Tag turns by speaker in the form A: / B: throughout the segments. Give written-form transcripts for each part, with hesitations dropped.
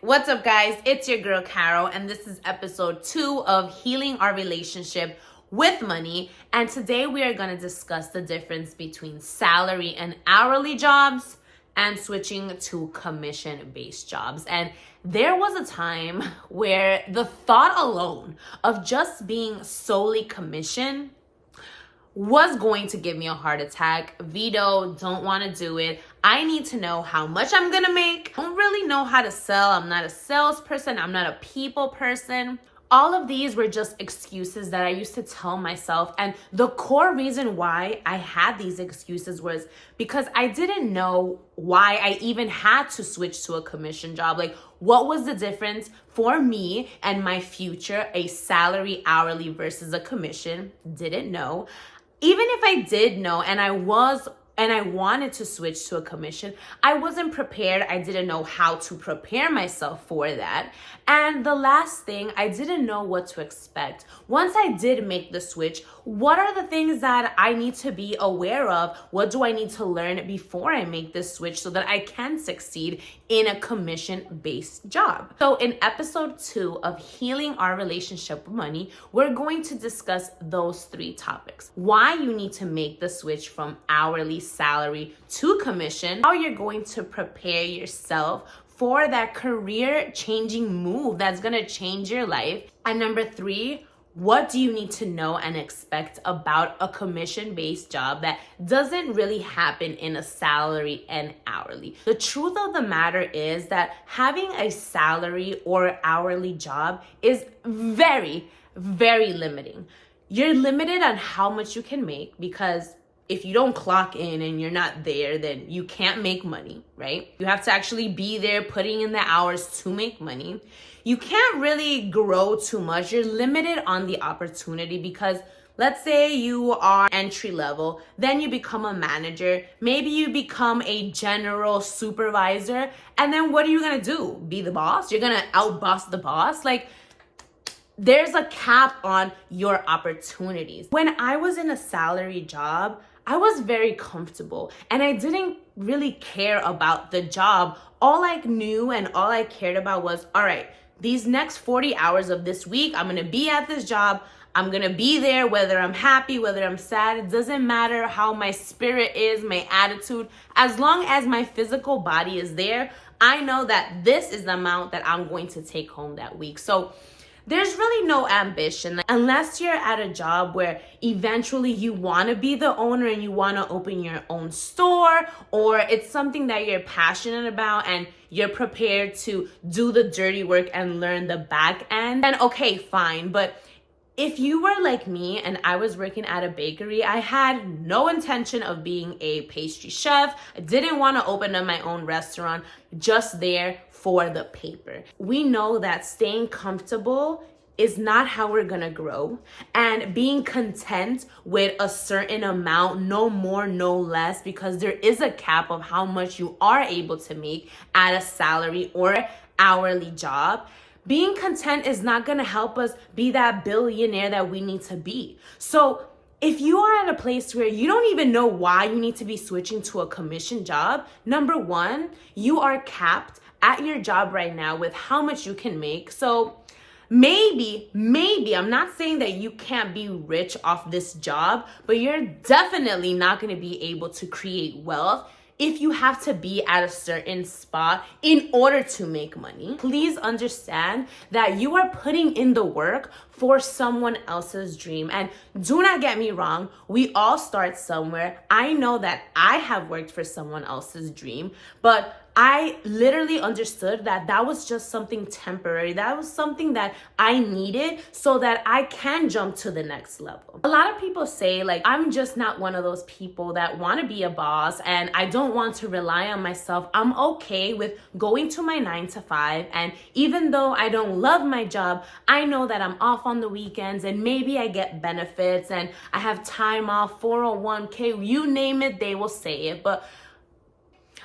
A: What's up, guys? It's your girl, Carol, and this is episode 2 of Healing Our Relationship with Money. And today we are going to discuss the difference between salary and hourly jobs and switching to commission-based jobs. And there was a time where the thought alone of just being solely commission was going to give me a heart attack. Vito, don't want to do it. I need to know how much I'm going to make. I don't really know how to sell. I'm not a salesperson. I'm not a people person. All of these were just excuses that I used to tell myself. And the core reason why I had these excuses was because I didn't know why I even had to switch to a commission job. Like, what was the difference for me and my future, a salary hourly versus a commission? Didn't know. Even if I did know and I wanted to switch to a commission, I wasn't prepared. I didn't know how to prepare myself for that. And the last thing, I didn't know what to expect. Once I did make the switch, what are the things that I need to be aware of? What do I need to learn before I make this switch so that I can succeed in a commission-based job? So in episode 2 of Healing Our Relationship with Money, we're going to discuss those 3 topics. Why you need to make the switch from hourly salary to commission, how you're going to prepare yourself for that career-changing move that's gonna change your life. And number 3, what do you need to know and expect about a commission-based job that doesn't really happen in a salary and hourly? The truth of the matter is that having a salary or hourly job is very, very limiting. You're limited on how much you can make because if you don't clock in and you're not there, then you can't make money, right? You have to actually be there putting in the hours to make money. You can't really grow too much. You're limited on the opportunity because let's say you are entry level, then you become a manager, maybe you become a general supervisor, and then what are you gonna do? Be the boss? You're gonna outboss the boss? Like, there's a cap on your opportunities. When I was in a salary job, I was very comfortable and I didn't really care about the job. All I knew and all I cared about was, all right, these next 40 hours of this week, I'm gonna be at this job. I'm gonna be there whether I'm happy, whether I'm sad. It doesn't matter how my spirit is, my attitude. As long as my physical body is there, I know that this is the amount that I'm going to take home that week. So there's really no ambition unless you're at a job where eventually you want to be the owner and you want to open your own store, or it's something that you're passionate about and you're prepared to do the dirty work and learn the back end. And okay, fine. But if you were like me and I was working at a bakery, I had no intention of being a pastry chef. I didn't want to open up my own restaurant, just there for the paper. We know that staying comfortable is not how we're gonna grow, and being content with a certain amount, no more, no less, because there is a cap of how much you are able to make at a salary or hourly job. Being content is not gonna help us be that billionaire that we need to be. So if you are at a place where you don't even know why you need to be switching to a commission job, number 1, you are capped at your job right now with how much you can make. So maybe, I'm not saying that you can't be rich off this job, but you're definitely not gonna be able to create wealth if you have to be at a certain spot in order to make money. Please understand that you are putting in the work for someone else's dream. And do not get me wrong, we all start somewhere. I know that I have worked for someone else's dream, but I literally understood that that was just something temporary. That was something that I needed so that I can jump to the next level. A lot of people say, like, I'm just not one of those people that want to be a boss and I don't want to rely on myself. I'm okay with going to my 9 to 5. And even though I don't love my job, I know that I'm off on the weekends and maybe I get benefits and I have time off, 401k, you name it, they will say it. But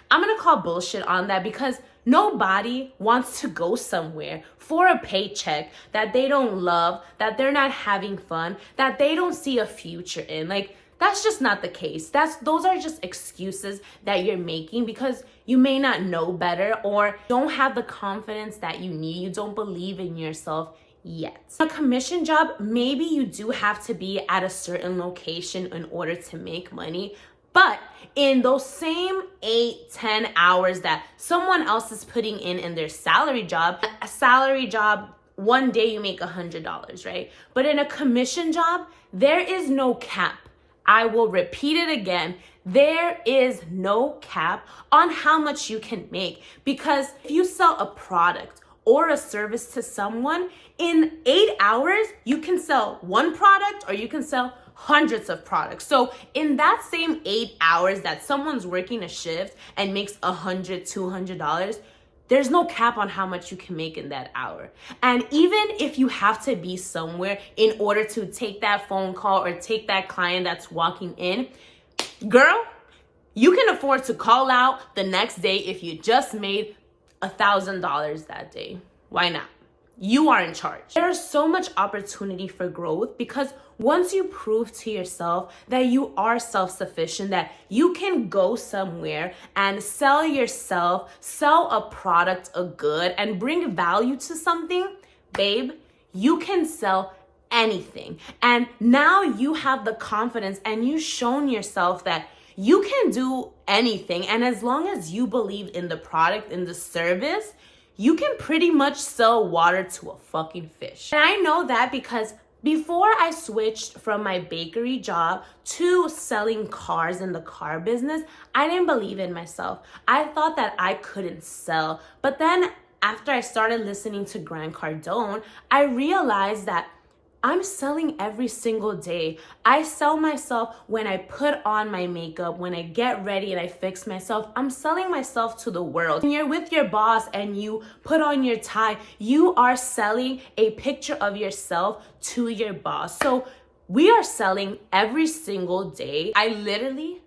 A: I'm gonna call bullshit on that because nobody wants to go somewhere for a paycheck that they don't love, that they're not having fun, that they don't see a future in. Like, That's just not the case. Those are just excuses that you're making because you may not know better or don't have the confidence that you need. You don't believe in yourself yet. A commission job, maybe you do have to be at a certain location in order to make money, but in those same 8-10 hours that someone else is putting in their salary job, a salary job, one day you make $100, right? But in a commission job, there is no cap. I will repeat it again. There is no cap on how much you can make, because if you sell a product or a service to someone, in 8 hours, you can sell one product or you can sell hundreds of products. So in that same 8 hours that someone's working a shift and makes $100, $200, there's no cap on how much you can make in that hour. And even if you have to be somewhere in order to take that phone call or take that client that's walking in, girl, you can afford to call out the next day if you just made $1,000 that day. Why not? You are in charge. There's so much opportunity for growth because once you prove to yourself that you are self-sufficient, that you can go somewhere and sell yourself, sell a product, a good, and bring value to something, babe, you can sell anything. And now you have the confidence and you've shown yourself that you can do anything. And as long as you believe in the product, in the service, you can pretty much sell water to a fucking fish. And I know that because before I switched from my bakery job to selling cars in the car business, I didn't believe in myself. I thought that I couldn't sell. But then after I started listening to Grant Cardone, I realized that I'm selling every single day. I sell myself when I put on my makeup, when I get ready and I fix myself. I'm selling myself to the world. When you're with your boss and you put on your tie, you are selling a picture of yourself to your boss. So we are selling every single day. I literally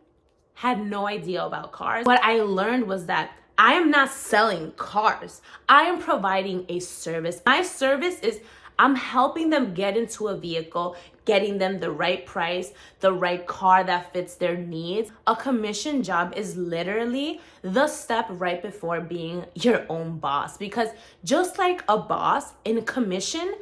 A: had no idea about cars. What I learned was that I am not selling cars. I am providing a service. My service is I'm helping them get into a vehicle, getting them the right price, the right car that fits their needs. A commission job is literally the step right before being your own boss, because just like a boss in commission,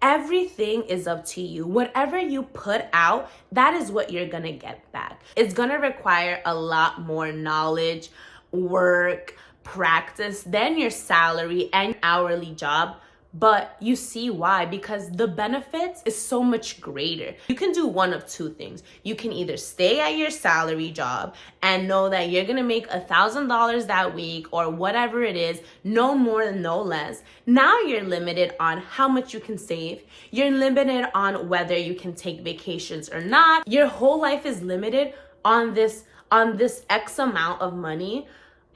A: everything is up to you. Whatever you put out, that is what you're gonna get back. It's gonna require a lot more knowledge, work, practice than your salary and hourly job. But you see why? Because the benefits is so much greater. You can do one of two things. You can either stay at your salary job and know that you're gonna make $1,000 that week or whatever it is, no more and no less. Now you're limited on how much you can save. You're limited on whether you can take vacations or not. Your whole life is limited on this X amount of money,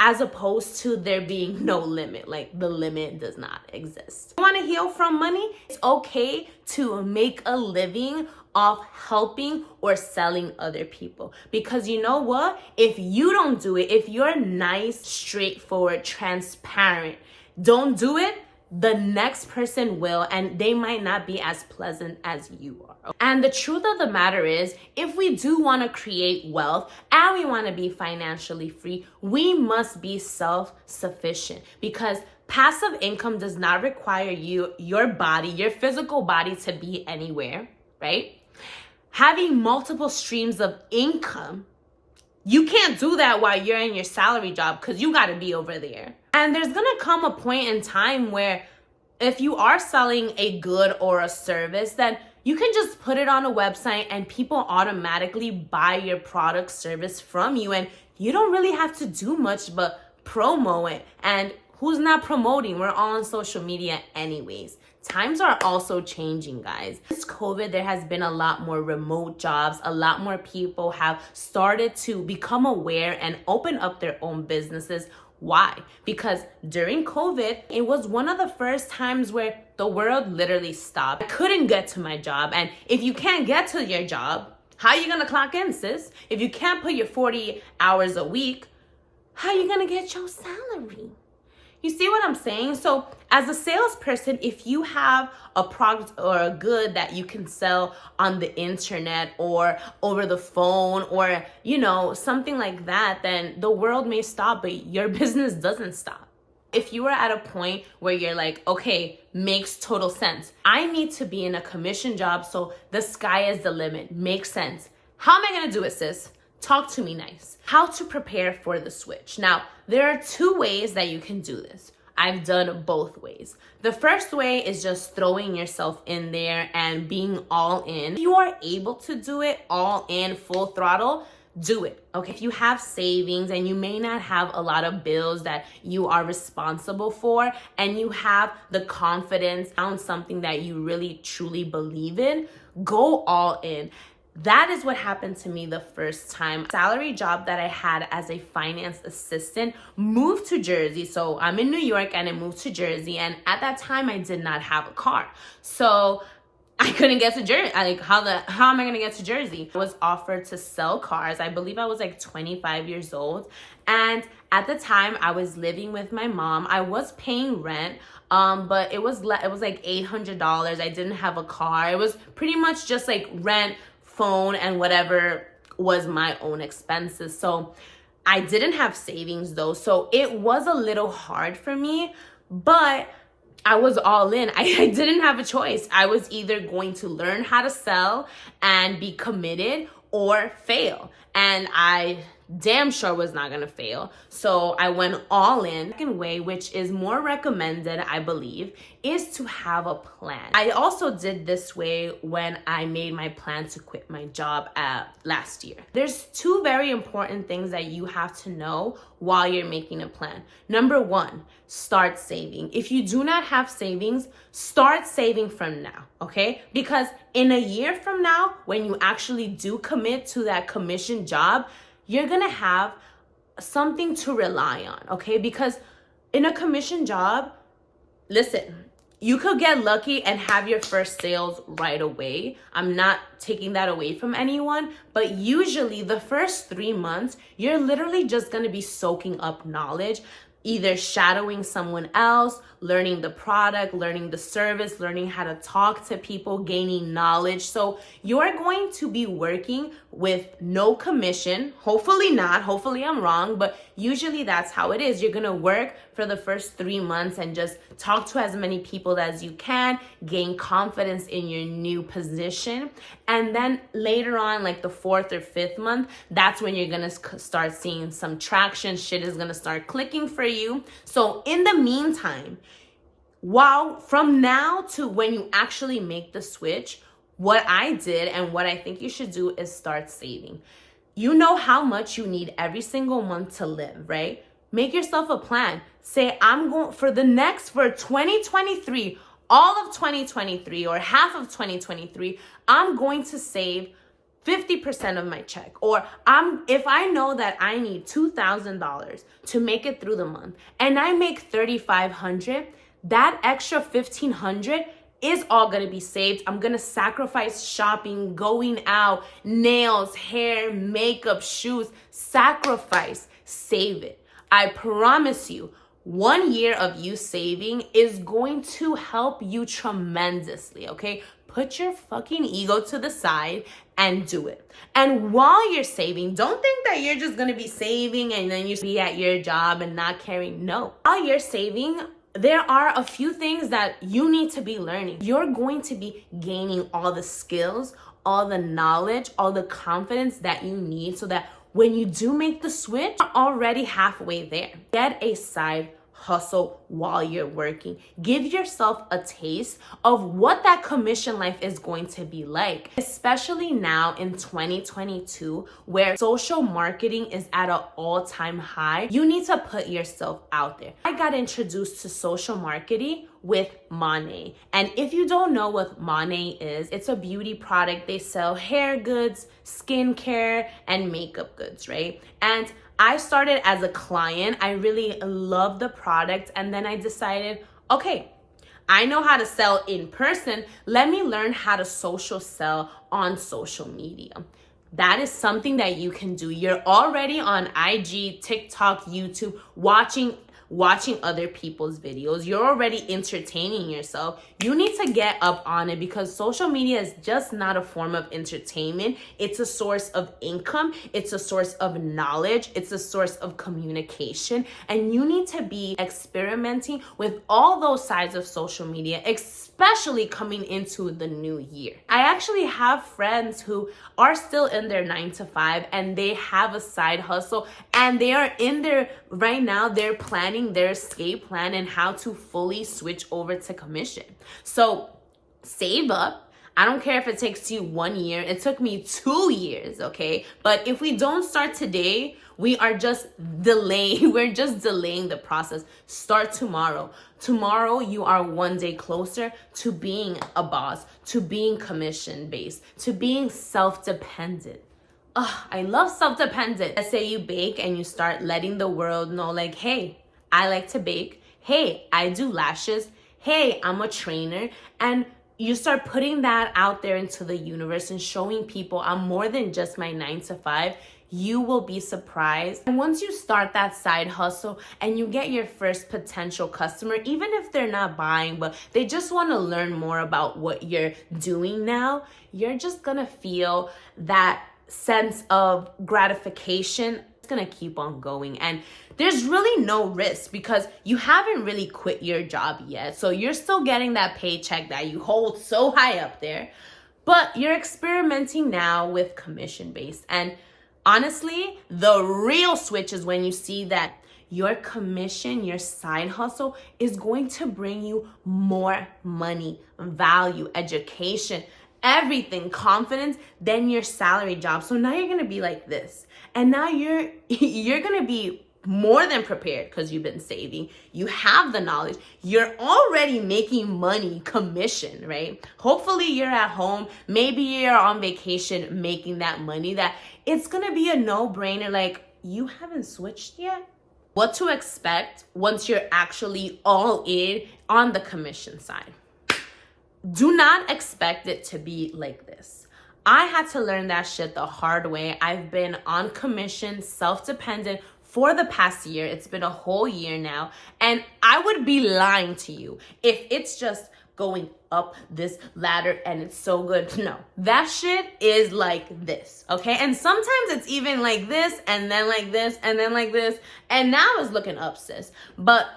A: as opposed to there being no limit. Like, the limit does not exist. You want to heal from money? It's okay to make a living off helping or selling other people. Because you know what? If you don't do it, if you're nice, straightforward, transparent, don't do it, the next person will, and they might not be as pleasant as you are. And the truth of the matter is, if we do want to create wealth and we want to be financially free, we must be self-sufficient, because passive income does not require your body, your physical body, to be anywhere, right? Having multiple streams of income, you can't do that while you're in your salary job, because you got to be over there. And there's going to come a point in time where if you are selling a good or a service, then you can just put it on a website and people automatically buy your product, service from you. And you don't really have to do much but promo it. And who's not promoting? We're all on social media anyways. Times are also changing, guys. Since COVID, there has been a lot more remote jobs. A lot more people have started to become aware and open up their own businesses. Why? Because during COVID, it was one of the first times where the world literally stopped. I couldn't get to my job. And if you can't get to your job, how are you gonna clock in, sis? If you can't put your 40 hours a week, how are you gonna get your salary? You see what I'm saying? So as a salesperson, if you have a product or a good that you can sell on the internet or over the phone or, something like that, then the world may stop, but your business doesn't stop. If you are at a point where you're like, okay, makes total sense. I need to be in a commission job, so the sky is the limit. Makes sense. How am I going to do it, sis? Talk to me nice. How to prepare for the switch. Now, there are two ways that you can do this. I've done both ways. The first way is just throwing yourself in there and being all in. If you are able to do it all in, full throttle, do it. Okay, if you have savings and you may not have a lot of bills that you are responsible for, and you have the confidence on something that you really truly believe in, go all in. That is what happened to me the first time. Salary job that I had as a finance assistant moved to Jersey. So I'm in New York and I moved to Jersey. And at that time I did not have a car. So I couldn't get to Jersey. How am I going to get to Jersey? I was offered to sell cars. I believe I was like 25 years old. And at the time I was living with my mom. I was paying rent. But it was like $800. I didn't have a car. It was pretty much just like rent, phone, and whatever was my own expenses. So I didn't have savings though. So it was a little hard for me, but I was all in. I didn't have a choice. I was either going to learn how to sell and be committed or fail. And I damn sure was not going to fail. So I went all in. The second way, which is more recommended, I believe, is to have a plan. I also did this way when I made my plan to quit my job last year. There's two very important things that you have to know while you're making a plan. Number one, start saving. If you do not have savings, start saving from now, okay? Because in a year from now, when you actually do commit to that commission job, you're gonna have something to rely on, okay? Because in a commission job, listen, you could get lucky and have your first sales right away. I'm not taking that away from anyone, but usually the first 3 months, you're literally just gonna be soaking up knowledge, either shadowing someone else, learning the product, learning the service, learning how to talk to people, gaining knowledge. So you're going to be working with no commission. Hopefully not. Hopefully I'm wrong, but usually that's how it is. You're going to work for the first 3 months and just talk to as many people as you can, gain confidence in your new position. And then later on, like the 4th or 5th month, that's when you're going to start seeing some traction. Shit is going to start clicking for you. So in the meantime, from now to when you actually make the switch, what I did and what I think you should do is start saving. You know how much you need every single month to live, right? Make yourself a plan. Say, I'm going for 2023, all of 2023 or half of 2023, I'm going to save 50% of my check. Or if I know that I need $2,000 to make it through the month and I make $3,500, that extra $1,500 is all going to be saved. I'm going to sacrifice shopping, going out, nails, hair, makeup, shoes, sacrifice, save it. I promise you, 1 year of you saving is going to help you tremendously, okay? Put your fucking ego to the side and do it. And while you're saving, don't think that you're just going to be saving and then you be at your job and not caring. No. While you're saving, there are a few things that you need to be learning. You're going to be gaining all the skills, all the knowledge, all the confidence that you need so that when you do make the switch, you're already halfway there. Get a side hustle while you're working. Give yourself a taste of what that commission life is going to be like, especially now in 2022 where social marketing is at an all-time high. You need to put yourself out there. I got introduced to social marketing with Money. And if you don't know what Money is, it's a beauty product. They sell hair goods, skincare, and makeup goods, right? And I started as a client. I really love the product. And then I decided, okay, I know how to sell in person. Let me learn how to social sell on social media. That is something that you can do. You're already on IG, TikTok, YouTube, watching watching other people's videos. You're already entertaining yourself. You need to get up on it, because social media is just not a form of entertainment. It's a source of income. It's a source of knowledge. It's a source of communication. And you need to be experimenting with all those sides of social media, especially coming into the new year. I actually have friends who are still in their 9 to 5 and they have a side hustle, and they are in there right now. They're planning their escape plan and how to fully switch over to commission. So save up. I don't care if it takes you 1 year. It took me 2 years, okay? But if we don't start today, we are just delaying. We're just delaying the process. Start tomorrow. Tomorrow, you are 1 day closer to being a boss, to being commission-based, to being self-dependent. I love self-dependent. Let's say you bake and you start letting the world know, like, hey, I like to bake. Hey, I do lashes. Hey, I'm a trainer. And you start putting that out there into the universe and showing people I'm more than just my 9 to 5. You will be surprised. And once you start that side hustle and you get your first potential customer, even if they're not buying, but they just want to learn more about what you're doing now, you're just gonna feel that sense of gratification. It's gonna keep on going. And there's really no risk, because you haven't really quit your job yet. So you're still getting that paycheck that you hold so high up there, but you're experimenting now with commission-based. And honestly, the real switch is when you see that your commission, your side hustle is going to bring you more money, value, education, everything, confidence, than your salary job. So now you're going to be like this. And now you're going to be more than prepared, because you've been saving. You have the knowledge. You're already making money commission, right? Hopefully you're at home. Maybe you're on vacation making that money, that it's going to be a no-brainer. Like, you haven't switched yet? What to expect once you're actually all in on the commission side. Do not expect it to be like this. I had to learn that shit the hard way. I've been on commission, self-dependent for the past year. It's been a whole year now. And I would be lying to you if it's just going up this ladder and it's so good. No, that shit is like this, okay? And sometimes it's even like this, and then like this, and then like this. And now it's looking up, sis. But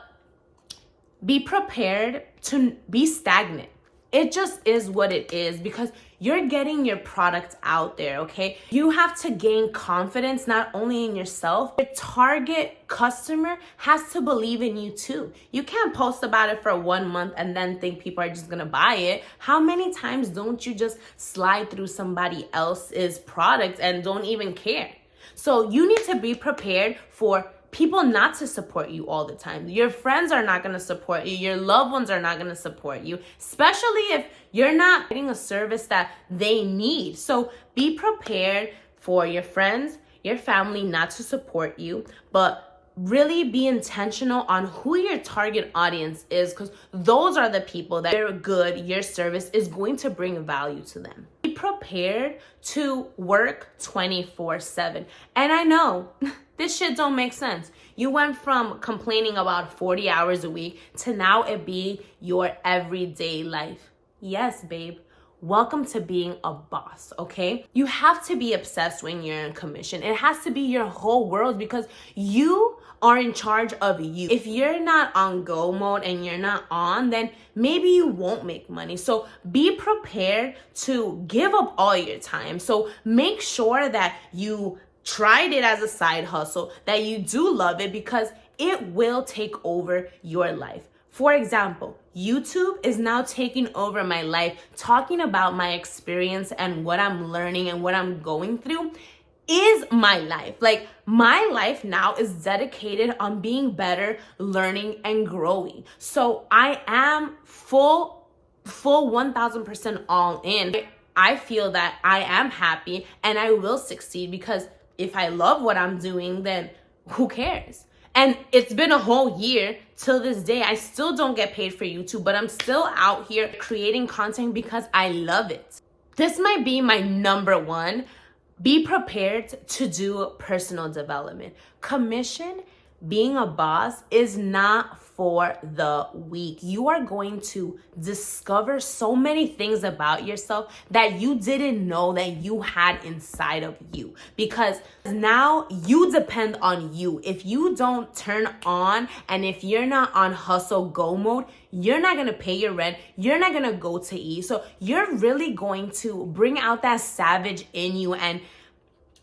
A: be prepared to be stagnant. It just is what it is, because you're getting your product out there, okay? You have to gain confidence not only in yourself, your target customer has to believe in you too. You can't post about it for 1 month and then think people are just gonna buy it. How many times don't you just slide through somebody else's product and don't even care? So you need to be prepared for people not to support you all the time. Your friends are not going to support you. Your loved ones are not going to support you, especially if you're not getting a service that they need. So be prepared for your friends, your family not to support you, but really be intentional on who your target audience is, because those are the people that are good. Your service is going to bring value to them. Be prepared to work 24/7. And I know this shit don't make sense. You went from complaining about 40 hours a week to now it being your everyday life. Yes, babe. Welcome to being a boss, okay? You have to be obsessed when you're in commission. It has to be your whole world, because you are in charge of you. If you're not on go mode and you're not on, then maybe you won't make money. So be prepared to give up all your time. So make sure that you tried it as a side hustle, that you do love it, because it will take over your life. For example, YouTube is now taking over my life, talking about my experience and what I'm learning and what I'm going through is my life. Like, my life now is dedicated on being better, learning, and growing. So I am full 1000% all in. I feel that I am happy and I will succeed, because if I love what I'm doing, then who cares? And it's been a whole year till this day. I still don't get paid for YouTube, but I'm still out here creating content because I love it. This might be my number one. Be prepared to do personal development. Commission being a boss is not for the weak. You are going to discover so many things about yourself that you didn't know that you had inside of you, because now you depend on you. If you don't turn on and if you're not on hustle go mode, you're not going to pay your rent. You're not going to go to eat. So you're really going to bring out that savage in you. And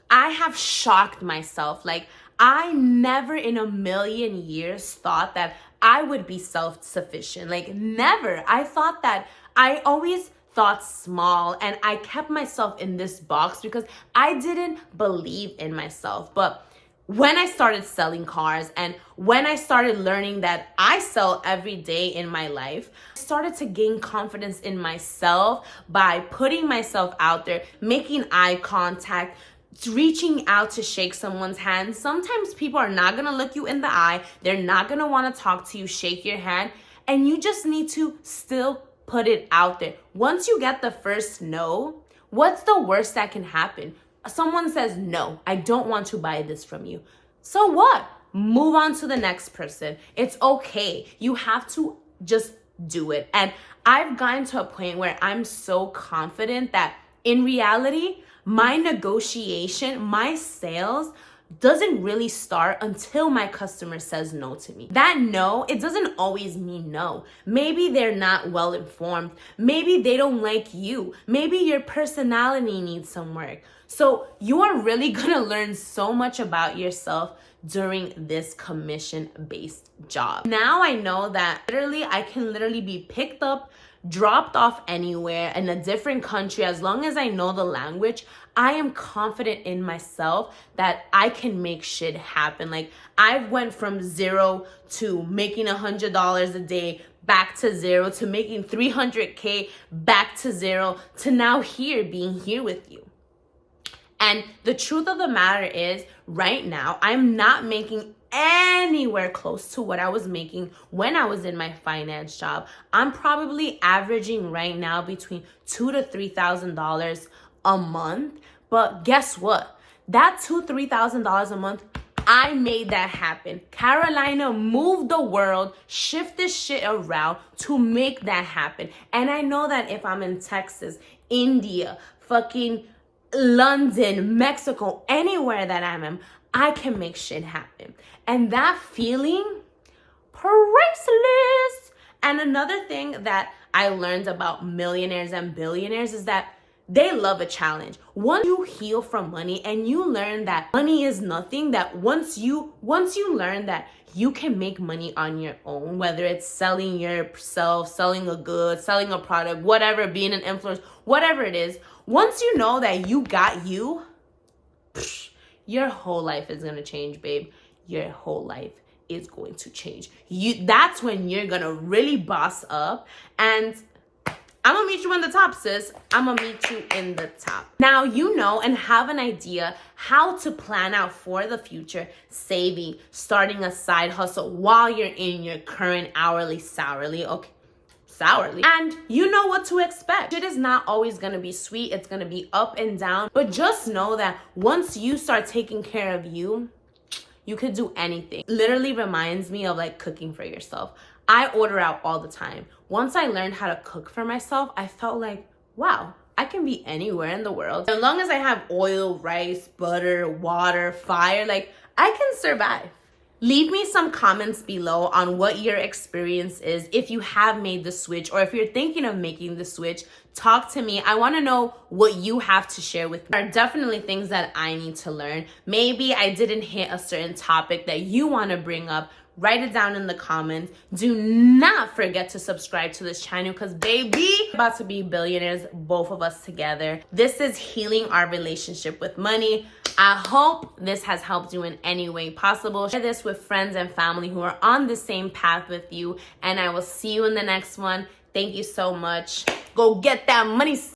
A: I have shocked myself. Like, I never in a million years thought that I would be self-sufficient. Like, never. I always thought small, and I kept myself in this box because I didn't believe in myself. But when I started selling cars and when I started learning that I sell every day in my life, I started to gain confidence in myself by putting myself out there, making eye contact, reaching out to shake someone's hand. Sometimes people are not going to look you in the eye. They're not going to want to talk to you, shake your hand. And you just need to still put it out there. Once you get the first no, what's the worst that can happen? Someone says, no, I don't want to buy this from you. So what? Move on to the next person. It's okay. You have to just do it. And I've gotten to a point where I'm so confident that in reality, my negotiation, my sales doesn't really start until my customer says no to me. That no, it doesn't always mean no. Maybe they're not well informed. Maybe they don't like you. Maybe your personality needs some work. So you are really gonna learn so much about yourself during this commission-based job. Now I know that I can literally be picked up, dropped off anywhere in a different country. As long as I know the language, I am confident in myself that I can make shit happen. Like, I went from zero to making $100 a day, back to zero, to making $300K, back to zero, to now being here with you. And the truth of the matter is, right now, I'm not making anywhere close to what I was making when I was in my finance job. I'm probably averaging right now between $2,000 to $3,000 a month. But guess what? That $2,000 to $3,000 a month, I made that happen. Carolina moved the world, shifted shit around to make that happen. And I know that if I'm in Texas, India, fucking London, Mexico, anywhere that I'm in, I can make shit happen. And that feeling, priceless. And another thing that I learned about millionaires and billionaires is that they love a challenge. Once you heal from money and you learn that money is nothing, that once you learn that you can make money on your own, whether it's selling yourself, selling a good, selling a product, whatever, being an influencer, whatever it is, once you know that you got you, your whole life is going to change, babe. Your whole life is going to change. That's when you're going to really boss up. And I'm going to meet you in the top, sis. I'm going to meet you in the top. Now, you know and have an idea how to plan out for the future, saving, starting a side hustle while you're in your current hourly salary. Okay. And you know what to expect. It is not always going to be sweet. It's going to be up and down. But just know that once you start taking care of you, you could do anything. Literally reminds me of like cooking for yourself. I order out all the time. Once I learned how to cook for myself, I felt like, wow, I can be anywhere in the world. As long as I have oil, rice, butter, water, fire, like I can survive. Leave me some comments below on what your experience is. If you have made the switch or if you're thinking of making the switch, talk to me. I want to know what you have to share with me. There are definitely things that I need to learn. Maybe I didn't hit a certain topic that you want to bring up. Write it down in the comments. Do not forget to subscribe to this channel because, baby, we're about to be billionaires, both of us together. This is healing our relationship with money. I hope this has helped you in any way possible. Share this with friends and family who are on the same path with you. And I will see you in the next one. Thank you so much. Go get that money.